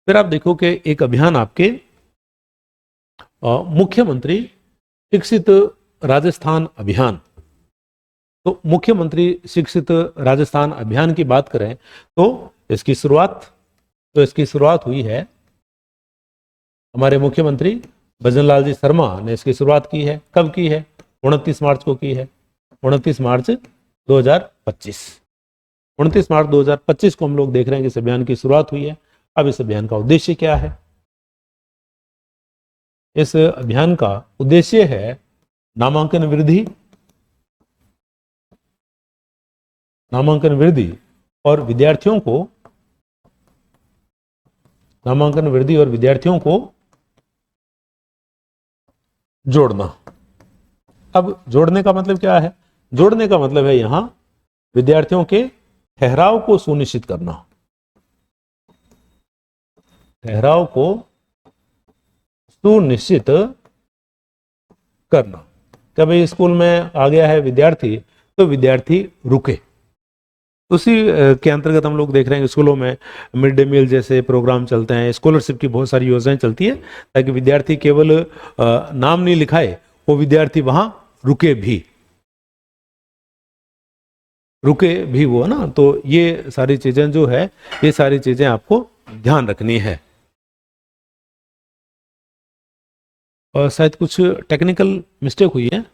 फिर आप देखो कि एक अभियान आपके मुख्यमंत्री शिक्षित राजस्थान अभियान। तो मुख्यमंत्री शिक्षित राजस्थान अभियान की बात करें तो इसकी शुरुआत हुई है हमारे मुख्यमंत्री भजन लाल जी शर्मा ने इसकी शुरुआत की है। कब की है? 29 मार्च को की है। 29 मार्च 2025। 29 मार्च 2025 को हम लोग देख रहे हैं कि इस अभियान की शुरुआत हुई है। अब इस अभियान का उद्देश्य क्या है? इस अभियान का उद्देश्य है नामांकन वृद्धि, और विद्यार्थियों को जोड़ना। अब जोड़ने का मतलब क्या है? जोड़ने का मतलब है यहां विद्यार्थियों के ठहराव को सुनिश्चित करना। ठहराव को सुनिश्चित करना। क्या भाई स्कूल में आ गया है विद्यार्थी तो विद्यार्थी रुके। उसी के अंतर्गत हम लोग देख रहे हैं स्कूलों में मिड डे मील जैसे प्रोग्राम चलते हैं, स्कॉलरशिप की बहुत सारी योजनाएं चलती है ताकि विद्यार्थी केवल नाम नहीं लिखाए, वो विद्यार्थी वहां रुके भी वो ना। तो ये सारी चीजें जो है, ये सारी चीजें आपको ध्यान रखनी है। और शायद कुछ टेक्निकल मिस्टेक हुई है।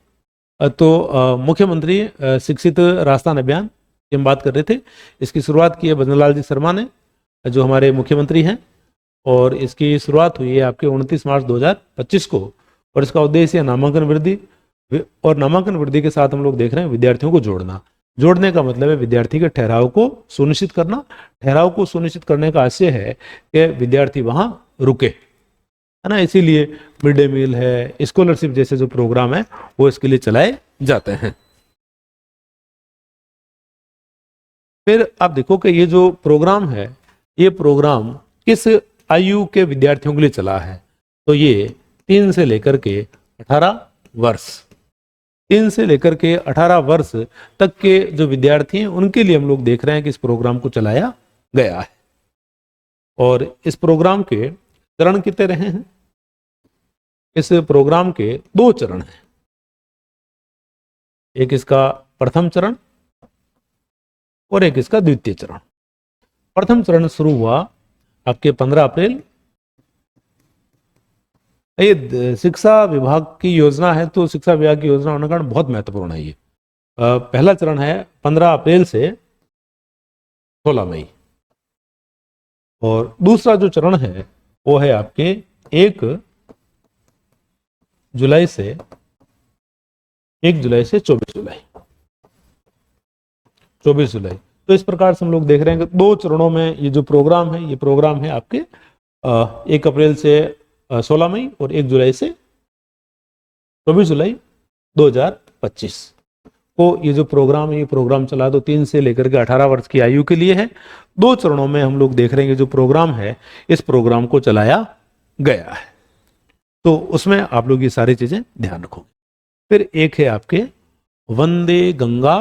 तो मुख्यमंत्री शिक्षित राजस्थान अभियान की हम बात कर रहे थे। इसकी शुरुआत की है भजन लाल जी शर्मा ने, जो हमारे मुख्यमंत्री हैं, और इसकी शुरुआत हुई है आपके 29 मार्च 2025 को। और इसका उद्देश्य है नामांकन वृद्धि, और नामांकन वृद्धि के साथ हम लोग देख रहे हैं विद्यार्थियों को जोड़ना। जोड़ने का मतलब है विद्यार्थी के ठहराव को सुनिश्चित करना। ठहराव को सुनिश्चित करने का आशय है कि विद्यार्थी वहां रुके, है ना। इसीलिए मिड डे मील है, स्कॉलरशिप जैसे जो प्रोग्राम है वो इसके लिए चलाए जाते हैं। फिर आप देखो कि ये जो प्रोग्राम है, ये प्रोग्राम किस आयु के विद्यार्थियों के लिए चला है? तो ये 3 से लेकर के 18 वर्ष 3 से लेकर के 18 वर्ष तक के जो विद्यार्थी हैं उनके लिए हम लोग देख रहे हैं कि इस प्रोग्राम को चलाया गया है। और इस प्रोग्राम के चरण कितने रहे हैं? इस प्रोग्राम के 2 चरण हैं। एक इसका प्रथम चरण और एक इसका द्वितीय चरण। प्रथम चरण शुरू हुआ आपके 15 अप्रैल। ये शिक्षा विभाग की योजना है, तो शिक्षा विभाग की योजना होने का कारण बहुत महत्वपूर्ण है। ये पहला चरण है 15 अप्रैल से 16 मई, और दूसरा जो चरण है वो है आपके 1 जुलाई से 24 जुलाई। तो इस प्रकार से हम लोग देख रहे हैं कि 2 चरणों में ये जो प्रोग्राम है, ये प्रोग्राम है आपके 1 अप्रैल से 16 मई और 1 जुलाई से 24 जुलाई 2025 को ये जो प्रोग्राम है, ये प्रोग्राम चला दो 3 से लेकर के 18 वर्ष की आयु के लिए है। 2 चरणों में हम लोग देख रहे हैं कि जो प्रोग्राम है, इस प्रोग्राम को चलाया गया है। तो उसमें आप लोग ये सारी चीजें ध्यान रखोगे। फिर एक है आपके वंदे गंगा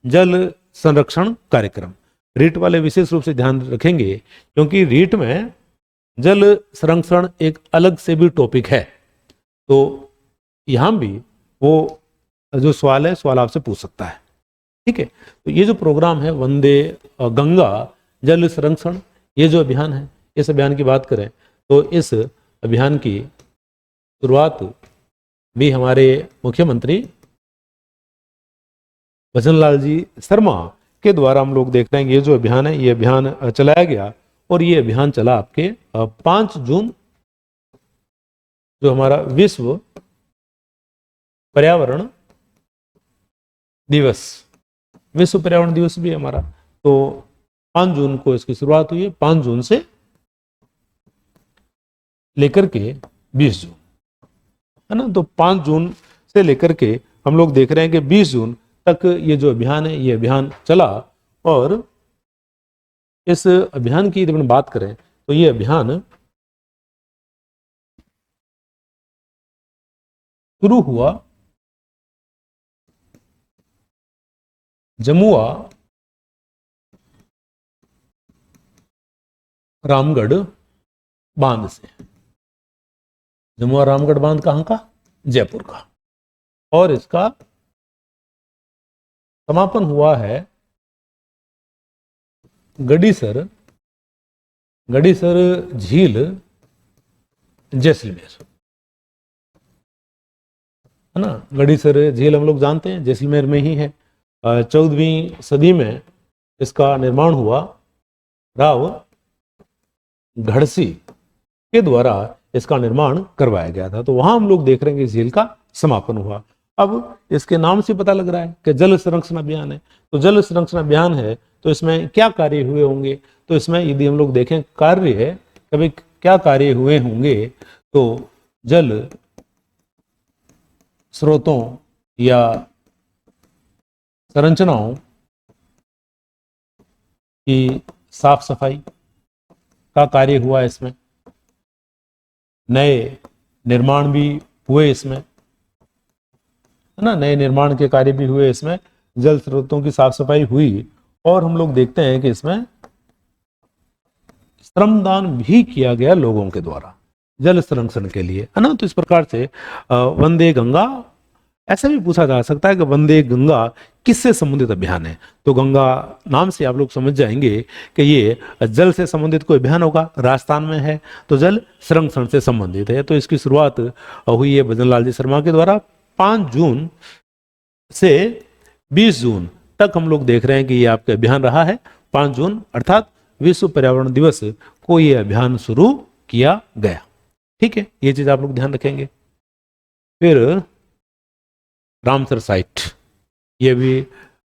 जल संरक्षण कार्यक्रम। रीट वाले विशेष रूप से ध्यान रखेंगे, क्योंकि रीट में जल संरक्षण एक अलग से भी टॉपिक है। तो यहां भी वो जो सवाल है, सवाल आपसे पूछ सकता है। ठीक है। तो ये जो प्रोग्राम है वंदे गंगा जल संरक्षण, ये जो अभियान है, इस अभियान की बात करें तो इस अभियान की शुरुआत भी हमारे मुख्यमंत्री भजन लाल जी शर्मा के द्वारा हम लोग देख रहे हैं। ये जो अभियान है, ये अभियान चलाया गया, और ये अभियान चला आपके 5 जून, जो हमारा विश्व पर्यावरण दिवस भी हमारा। तो 5 जून को इसकी शुरुआत हुई है, 5 जून से लेकर के 20 जून, है ना। तो 5 जून से लेकर के हम लोग देख रहे हैं कि 20 जून तक ये जो अभियान है, ये अभियान चला। और इस अभियान की जब हम बात करें तो ये अभियान शुरू हुआ जमुआ रामगढ़ बांध से। जमुआ रामगढ़ बांध कहाँ का? जयपुर का। और इसका समापन हुआ है गड़ीसर झील जैसलमेर, है ना। गड़ीसर झील हम लोग जानते हैं जैसलमेर में ही है। 14वीं सदी में इसका निर्माण हुआ। राव घड़सी के द्वारा इसका निर्माण करवाया गया था। तो वहां हम लोग देख रहे हैं कि झील का समापन हुआ। अब इसके नाम से पता लग रहा है कि जल संरक्षण अभियान है। तो जल संरक्षण अभियान है तो इसमें क्या कार्य हुए होंगे? तो इसमें यदि हम लोग देखें कार्य है, कभी क्या कार्य हुए होंगे, तो जल स्रोतों या संरचनाओं की साफ सफाई का कार्य हुआ इसमें। नए निर्माण भी हुए इसमें, है ना। नए निर्माण के कार्य भी हुए इसमें, जल स्रोतों की साफ सफाई हुई। और हम लोग देखते हैं कि इसमें श्रमदान भी किया गया लोगों के द्वारा जल संरक्षण के लिए, है ना। तो इस प्रकार से वंदे गंगा, ऐसा भी पूछा जा सकता है कि वंदे गंगा किससे संबंधित अभियान है? तो गंगा नाम से आप लोग समझ जाएंगे कि ये जल से संबंधित कोई अभियान होगा। राजस्थान में है तो जल संरक्षण से संबंधित है। तो इसकी शुरुआत हुई है भजन लाल जी शर्मा के द्वारा। 5 जून से 20 जून तक हम लोग देख रहे हैं कि ये आपका अभियान रहा है। 5 जून अर्थात विश्व पर्यावरण दिवस को ये अभियान शुरू किया गया। ठीक है, ये चीज आप लोग ध्यान रखेंगे। फिर रामसर साइट, ये भी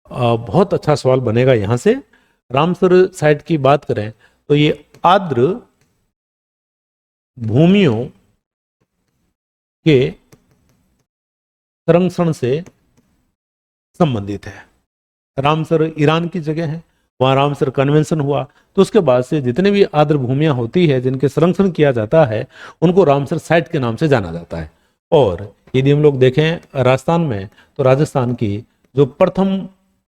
बहुत अच्छा सवाल बनेगा यहां से। रामसर साइट की बात करें तो ये आर्द्र भूमियों के संरक्षण से संबंधित है। रामसर ईरान की जगह है, वहां रामसर कन्वेंशन हुआ। तो उसके बाद से जितने भी आर्द्र भूमियां होती है जिनके संरक्षण किया जाता है उनको रामसर साइट के नाम से जाना जाता है। और यदि हम लोग देखें राजस्थान में, तो राजस्थान की जो प्रथम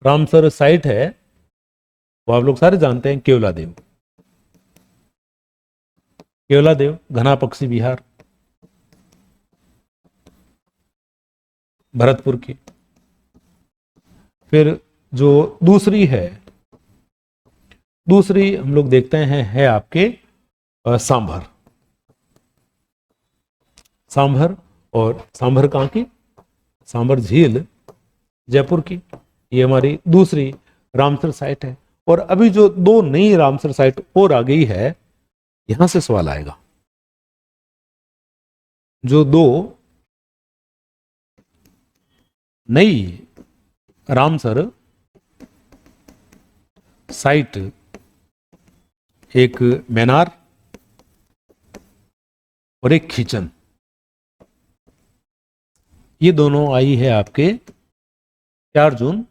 रामसर साइट है वो आप लोग सारे जानते हैं, केवलादेव। केवलादेव घना पक्षी विहार भरतपुर की। फिर जो दूसरी हम लोग देखते हैं है आपके सांभर। और सांभर कहाँ की? सांभर झील जयपुर की। ये हमारी दूसरी रामसर साइट है। और अभी जो 2 नई रामसर साइट और आ गई है, यहां से सवाल आएगा। जो 2 नई रामसर साइट, एक मैनार और एक खीचन, ये दोनों आई है आपके 4 जून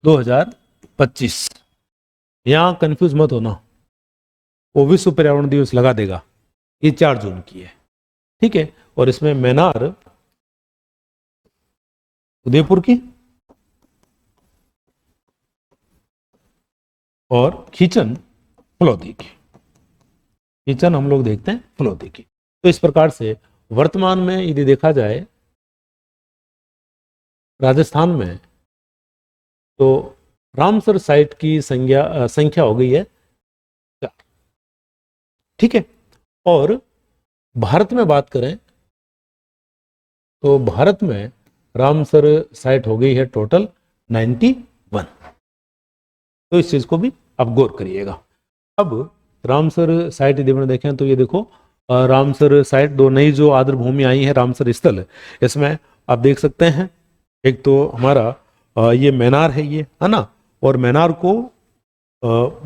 2025। यहां कंफ्यूज मत होना, वो विश्व पर्यावरण दिवस लगा देगा। ये 4 जून की है, ठीक है। और इसमें मैनार उदयपुर की और खीचन फलौदी की। खीचन हम लोग देखते हैं फलौदी की। तो इस प्रकार से वर्तमान में यदि देखा जाए राजस्थान में, तो रामसर साइट की संख्या हो गई है 4, ठीक है। और भारत में बात करें तो भारत में रामसर साइट हो गई है टोटल 91। तो इस चीज को भी आप गौर करिएगा। अब रामसर साइट यदि हम देखें तो ये देखो, रामसर साइट 2 नई जो आर्द्र भूमि आई है रामसर स्थल, इसमें आप देख सकते हैं एक तो हमारा ये मैनार है, ये है ना। और मैनार को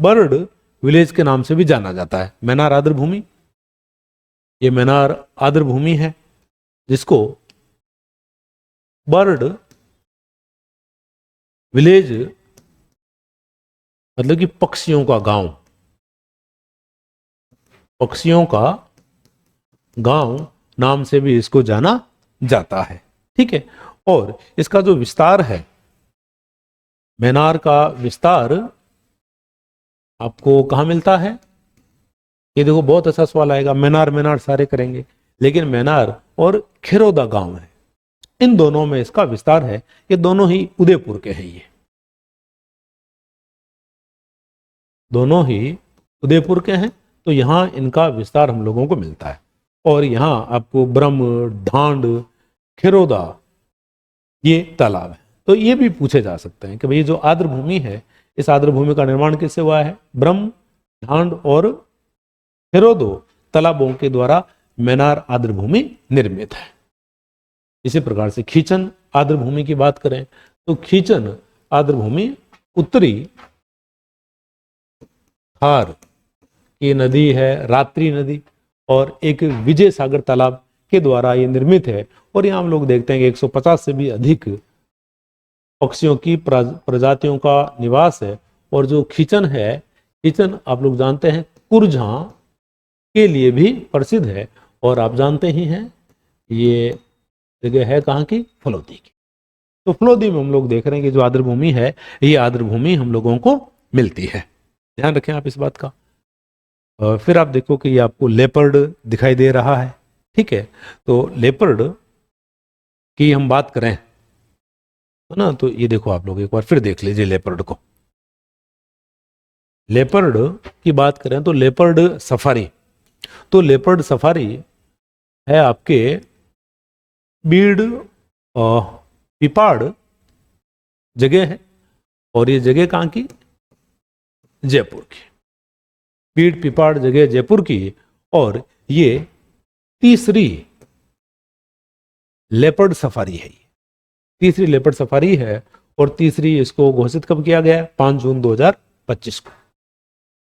बर्ड विलेज के नाम से भी जाना जाता है। मैनार आर्द्र भूमि, ये मैनार आर्द्र भूमि है जिसको बर्ड विलेज मतलब कि पक्षियों का गांव नाम से भी इसको जाना जाता है, ठीक है। और इसका जो विस्तार है, मैनार का विस्तार आपको कहां मिलता है? ये देखो बहुत अच्छा सवाल आएगा, मैनार मैनार सारे करेंगे, लेकिन मैनार और खिरोदा गांव है, इन दोनों में इसका विस्तार है। ये दोनों ही उदयपुर के हैं, ये दोनों ही उदयपुर के हैं। तो यहाँ इनका विस्तार हम लोगों को मिलता है। और यहाँ आपको ब्रह्म, ढांड, खिरोदा ये तालाब है। तो ये भी पूछे जा सकते हैं कि भाई जो आर्द्र भूमि है, इस आर्द्र भूमि का निर्माण किससे हुआ है? ब्रह्म, ढांड और खिरोदो तालाबों के द्वारा मैनार आर्द्र भूमि निर्मित है। इसी प्रकार से खींचन आर्द्र भूमि की बात करें तो खींचन आर्द्र भूमि उत्तरी थार की नदी है, रात्रि नदी, और एक विजय सागर तालाब के द्वारा ये निर्मित है। और यहाँ हम लोग देखते हैं कि 150 से भी अधिक पक्षियों की प्रजातियों का निवास है। और जो खींचन है, खींचन आप लोग जानते हैं कुरझा के लिए भी प्रसिद्ध है। और आप जानते ही हैं ये जगह है कहाँ की? फलोदी की। तो फलोदी में हम लोग देख रहे हैं कि जो आर्द्र भूमि है, ये आर्द्र भूमि हम लोगों को मिलती है। ध्यान रखें आप इस बात का। फिर आप देखो कि ये आपको लेपर्ड दिखाई दे रहा है, ठीक है। तो लेपर्ड की हम बात करें है ना, तो ये देखो आप लोग एक बार फिर देख लीजिए लेपर्ड को। लेपर्ड की बात करें तो लेपर्ड सफारी, तो लेपर्ड सफारी है आपके बीड़ पिपाड़ जगह है। और ये जगह कहाँ की? जयपुर की। बीड़ पिपाड़ जगह जयपुर की। और ये तीसरी लेपर्ड सफारी है, तीसरी लेपर्ड सफारी है। और तीसरी इसको घोषित कब किया गया? 5 जून 2025 को,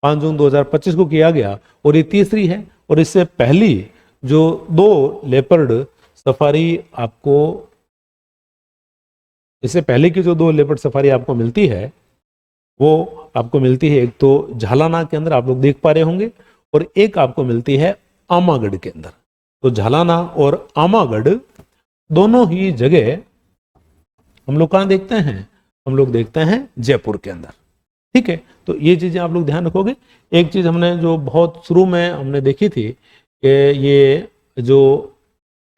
5 जून 2025 को किया गया। और ये तीसरी है। और इससे पहली जो 2 लेपर्ड सफारी आपको, इससे पहले की जो 2 लेपर्ड सफारी आपको मिलती है वो आपको मिलती है, एक तो झालाना के अंदर आप लोग देख पा रहे होंगे, और एक आपको मिलती है आमागढ़ के अंदर। तो झालाना और आमागढ़ दोनों ही जगह हम लोग कहाँ देखते हैं? हम लोग देखते हैं जयपुर के अंदर, ठीक है। तो ये चीजें आप लोग ध्यान रखोगे। एक चीज हमने जो बहुत शुरू में हमने देखी थी कि ये जो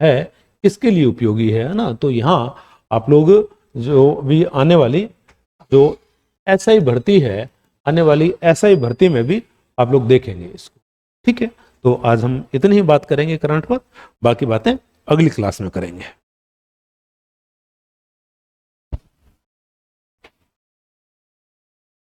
है किसके लिए उपयोगी है ना, तो यहाँ आप लोग जो भी आने वाली जो एसआई भर्ती है, आने वाली एसआई भर्ती में भी आप लोग देखेंगे इसको, ठीक है। तो आज हम इतनी ही बात करेंगे करंट पर, बाकी बातें अगली क्लास में करेंगे।